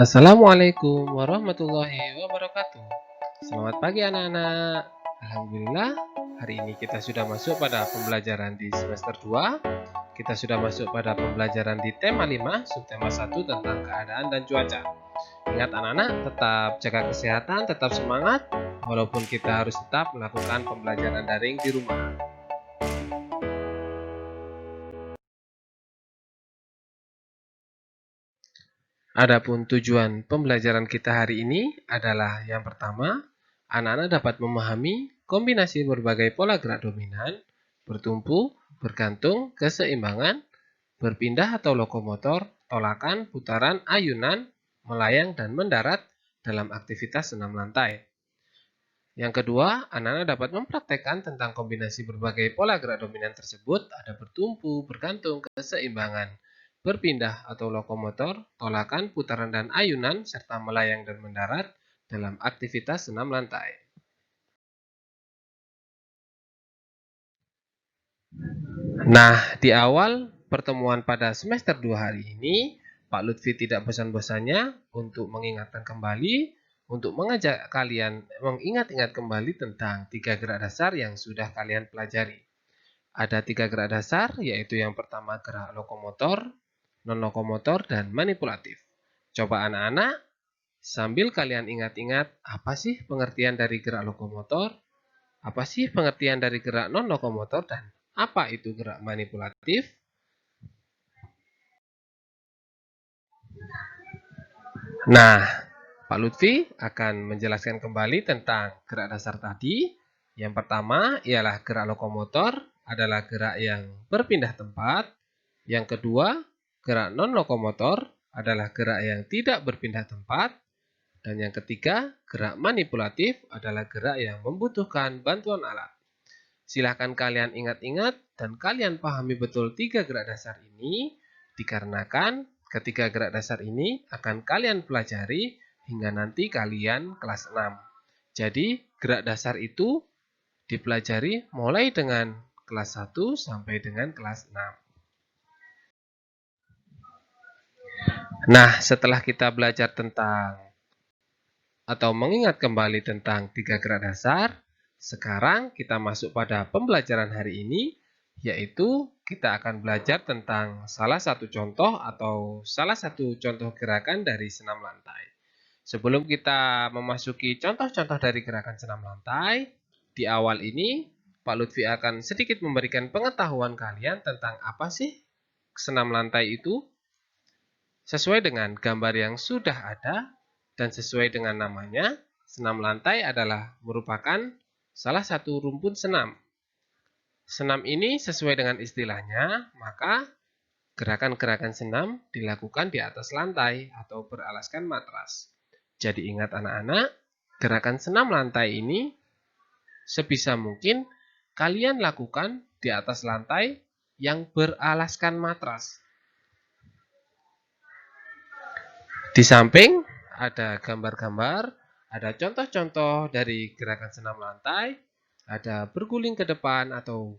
Assalamualaikum warahmatullahi wabarakatuh. Selamat pagi anak-anak. Alhamdulillah, hari ini kita sudah masuk pada pembelajaran di semester 2. Kita sudah masuk pada pembelajaran di tema 5, subtema 1 tentang keadaan dan cuaca. Ingat anak-anak, tetap jaga kesehatan, tetap semangat, walaupun kita harus tetap melakukan pembelajaran daring di rumah. Adapun tujuan pembelajaran kita hari ini adalah yang pertama, anak-anak dapat memahami kombinasi berbagai pola gerak dominan, bertumpu, bergantung, keseimbangan, berpindah atau lokomotor, tolakan, putaran, ayunan, melayang, dan mendarat dalam aktivitas senam lantai. Yang kedua, anak-anak dapat mempraktekkan tentang kombinasi berbagai pola gerak dominan tersebut, ada bertumpu, bergantung, keseimbangan, berpindah atau lokomotor, tolakan, putaran dan ayunan, serta melayang dan mendarat dalam aktivitas senam lantai. Nah, di awal pertemuan pada semester 2 hari ini, Pak Lutfi tidak bosan-bosannya untuk mengingatkan kembali, untuk mengajak kalian mengingat-ingat kembali tentang 3 gerak dasar yang sudah kalian pelajari. Ada 3 gerak dasar, yaitu yang pertama gerak lokomotor, non-lokomotor, dan manipulatif. Coba anak-anak, sambil kalian ingat-ingat, apa sih pengertian dari gerak lokomotor? Apa sih pengertian dari gerak non-lokomotor? Dan apa itu gerak manipulatif? Nah, Pak Lutfi akan menjelaskan kembali tentang gerak dasar tadi. Yang pertama ialah gerak lokomotor, adalah gerak yang berpindah tempat. Yang kedua, gerak non-lokomotor adalah gerak yang tidak berpindah tempat. Dan yang ketiga, gerak manipulatif adalah gerak yang membutuhkan bantuan alat. Silahkan kalian ingat-ingat dan kalian pahami betul 3 gerak dasar ini, dikarenakan ketiga gerak dasar ini akan kalian pelajari hingga nanti kalian kelas 6. Jadi, gerak dasar itu dipelajari mulai dengan kelas 1 sampai dengan kelas 6. Nah, setelah kita belajar tentang atau mengingat kembali tentang 3 gerak dasar, sekarang kita masuk pada pembelajaran hari ini, yaitu kita akan belajar tentang salah satu contoh atau salah satu contoh gerakan dari senam lantai. Sebelum kita memasuki contoh-contoh dari gerakan senam lantai, di awal ini Pak Lutfi akan sedikit memberikan pengetahuan kalian tentang apa sih senam lantai itu. Sesuai dengan gambar yang sudah ada dan sesuai dengan namanya, senam lantai adalah merupakan salah satu rumpun senam. Senam ini sesuai dengan istilahnya, maka gerakan-gerakan senam dilakukan di atas lantai atau beralaskan matras. Jadi ingat anak-anak, gerakan senam lantai ini sebisa mungkin kalian lakukan di atas lantai yang beralaskan matras. Di samping ada gambar-gambar, ada contoh-contoh dari gerakan senam lantai, ada berguling ke depan atau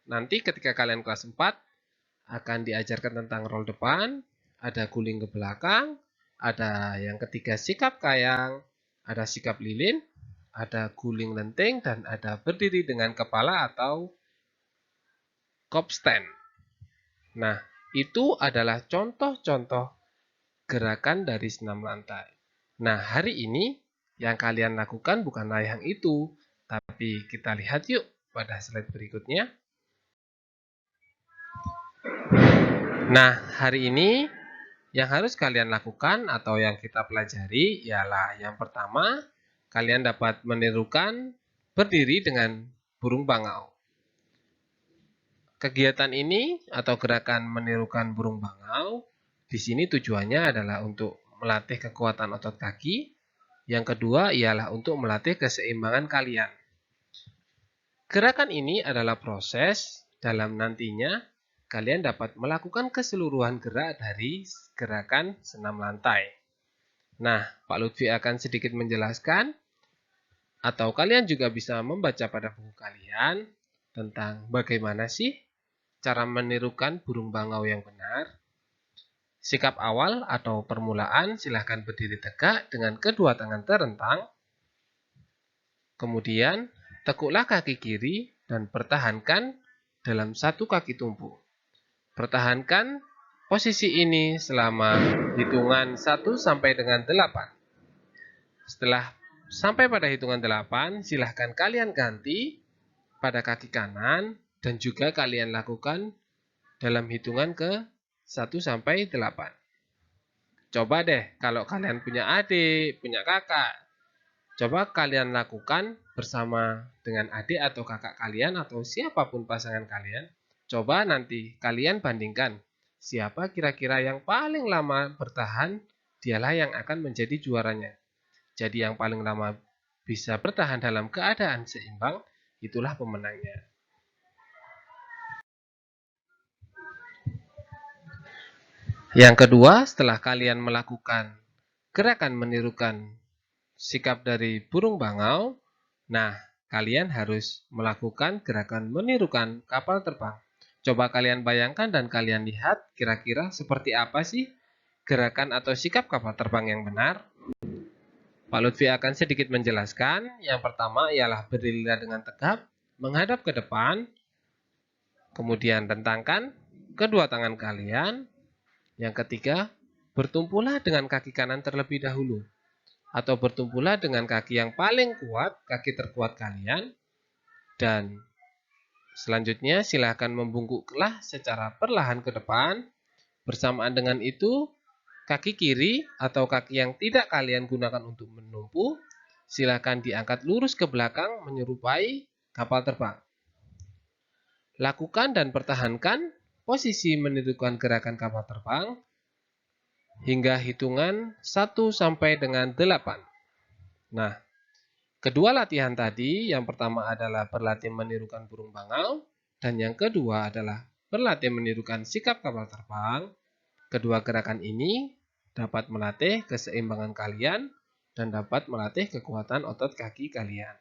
nanti ketika kalian kelas 4 akan diajarkan tentang roll depan, ada guling ke belakang, ada yang ketiga sikap kayang, ada sikap lilin, ada guling lenting, dan ada berdiri dengan kepala atau cop stand. Nah, itu adalah contoh-contoh gerakan dari senam lantai. Nah, hari ini yang kalian lakukan bukanlah yang itu, tapi kita lihat yuk pada slide berikutnya. Nah, hari ini yang harus kalian lakukan atau yang kita pelajari ialah yang pertama, kalian dapat menirukan berdiri dengan burung bangau. Kegiatan ini atau gerakan menirukan burung bangau, di sini tujuannya adalah untuk melatih kekuatan otot kaki. Yang kedua ialah untuk melatih keseimbangan kalian. Gerakan ini adalah proses dalam nantinya kalian dapat melakukan keseluruhan gerak dari gerakan senam lantai. Nah, Pak Lutfi akan sedikit menjelaskan, atau kalian juga bisa membaca pada buku kalian tentang bagaimana sih cara menirukan burung bangau yang benar. Sikap awal atau permulaan, silahkan berdiri tegak dengan kedua tangan terentang. Kemudian, tekuklah kaki kiri dan pertahankan dalam satu kaki tumpu. Pertahankan posisi ini selama hitungan 1 sampai dengan 8. Setelah sampai pada hitungan 8, silahkan kalian ganti pada kaki kanan dan juga kalian lakukan dalam hitungan ke 1 sampai 8. Coba deh kalau kalian punya adik, punya kakak. Coba kalian lakukan bersama dengan adik atau kakak kalian atau siapapun pasangan kalian. Coba nanti kalian bandingkan siapa kira-kira yang paling lama bertahan, dialah yang akan menjadi juaranya. Jadi yang paling lama bisa bertahan dalam keadaan seimbang, itulah pemenangnya. Yang kedua, setelah kalian melakukan gerakan menirukan sikap dari burung bangau, nah kalian harus melakukan gerakan menirukan kapal terbang. Coba kalian bayangkan dan kalian lihat kira-kira seperti apa sih gerakan atau sikap kapal terbang yang benar. Pak Lutfi akan sedikit menjelaskan. Yang pertama ialah berdirilah dengan tegap, menghadap ke depan, kemudian rentangkan kedua tangan kalian. Yang ketiga, bertumpulah dengan kaki kanan terlebih dahulu. Atau bertumpulah dengan kaki yang paling kuat, kaki terkuat kalian. Dan selanjutnya silakan membungkuklah secara perlahan ke depan. Bersamaan dengan itu, kaki kiri atau kaki yang tidak kalian gunakan untuk menumpu, silakan diangkat lurus ke belakang menyerupai kapal terbang. Lakukan dan pertahankan posisi menirukan gerakan kapal terbang hingga hitungan 1 sampai dengan 8. Nah, kedua latihan tadi, yang pertama adalah berlatih menirukan burung bangau, dan yang kedua adalah berlatih menirukan sikap kapal terbang. Kedua gerakan ini dapat melatih keseimbangan kalian dan dapat melatih kekuatan otot kaki kalian.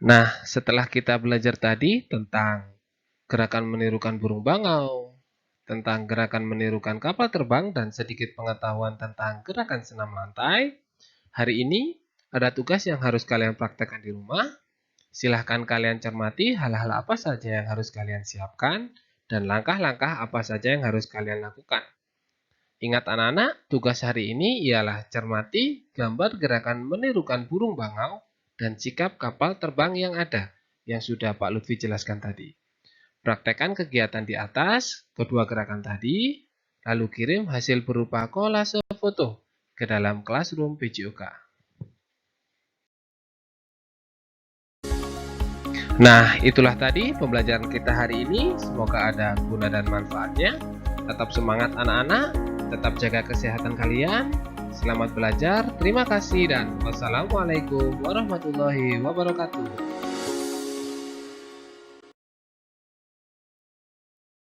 Nah, setelah kita belajar tadi tentang gerakan menirukan burung bangau, tentang gerakan menirukan kapal terbang, dan sedikit pengetahuan tentang gerakan senam lantai, hari ini ada tugas yang harus kalian praktekkan di rumah. Silahkan kalian cermati hal-hal apa saja yang harus kalian siapkan dan langkah-langkah apa saja yang harus kalian lakukan. Ingat anak-anak, tugas hari ini ialah cermati gambar gerakan menirukan burung bangau dan sikap kapal terbang yang ada, yang sudah Pak Lutfi jelaskan tadi. Praktekkan kegiatan di atas, kedua gerakan tadi, lalu kirim hasil berupa kolase foto ke dalam Classroom PJOK. Nah, itulah tadi pembelajaran kita hari ini. Semoga ada guna dan manfaatnya. Tetap semangat anak-anak, tetap jaga kesehatan kalian. Selamat belajar, terima kasih, dan wassalamualaikum warahmatullahi wabarakatuh.